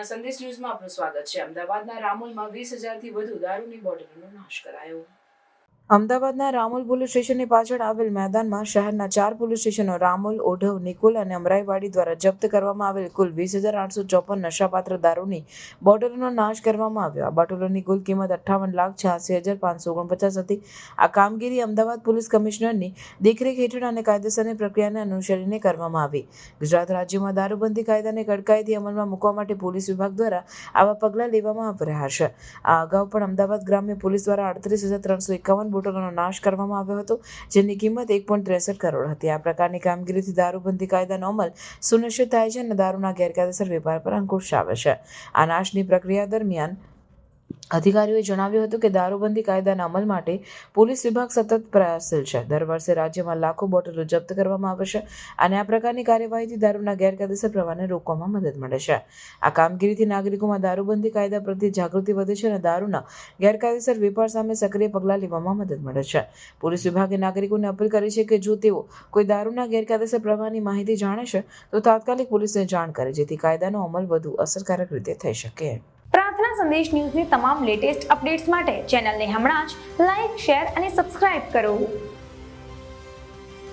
પ્રાર્થના સંદેશ ન્યૂઝમાં આપનું સ્વાગત છે। અમદાવાદના રામોલમાં 20,000થી વધુ દારૂની બોટલોનો નાશ કરાયો। અમદાવાદના રામોલ પોલીસ સ્ટેશનની પાછળ આવેલ મેદાનમાં શહેરના 4 પોલીસ સ્ટેશનો રામોલ, ઓઢવ, નિકોલ અને અમરાઈવાડી દ્વારા જપ્ત કરવામાં આવેલ કુલ 20,854 નશાપાત્ર દારૂની બોટલોનો નાશ કરવામાં આવ્યો। આ બોટલોની કુલ કિંમત 58,86,549 હતી। આ કામગીરી અમદાવાદ પોલીસ કમિશનરની દેખરેખ હેઠળ અને કાયદેસરની પ્રક્રિયાને અનુસરીને કરવામાં આવી। ગુજરાત રાજ્યમાં દારૂબંધી કાયદાને કડકાઈથી અમલમાં મૂકવા માટે પોલીસ વિભાગ દ્વારા આવા પગલાં લેવામાં આવી રહ્યા છે। આ અગાઉ પણ અમદાવાદ ગ્રામ્ય પોલીસ દ્વારા 38,351 બોટલોનો નાશ કરવામાં આવ્યો હતો, જેની કિંમત 1.63 કરોડ હતી। આ પ્રકારની કામગીરીથી દારૂબંધી કાયદાનો અમલ સુનિશ્ચિત થાય છે અને દારૂના ગેરકાયદેસર વેપાર પર અંકુશ આવે છે। આ નાશની પ્રક્રિયા દરમિયાન અધિકારીઓએ જણાવ્યું હતું કે દારૂબંધી કાયદાના અમલ માટે પોલીસ વિભાગ સતત પ્રયાસશીલ છે। દર વર્ષે રાજ્યમાં લાખો બોટલો જપ્ત કરવામાં આવે છે અને આ પ્રકારની કાર્યવાહીથી દારૂના ગેરકાયદેસર પ્રવાહને રોકવામાં મદદ મળે છે। આ કામગીરીથી નાગરિકોમાં દારૂબંધી કાયદા પ્રત્યે જાગૃતિ વધે છે અને દારૂના ગેરકાયદેસર વેપાર સામે સક્રિય પગલાં લેવામાં મદદ મળે છે। પોલીસ વિભાગે નાગરિકોને અપીલ કરી છે કે જો તેઓ કોઈ દારૂના ગેરકાયદેસર પ્રવાહની માહિતી જાણે છે તો તાત્કાલિક પોલીસને જાણ કરે, જેથી કાયદાનો અમલ વધુ અસરકારક રીતે થઈ શકે। પ્રાર્થના સંદેશ ન્યૂઝની તમામ લેટેસ્ટ અપડેટ્સ માટે ચેનલને હમણાં જ લાઇક, શેર અને સબસ્ક્રાઇબ કરો।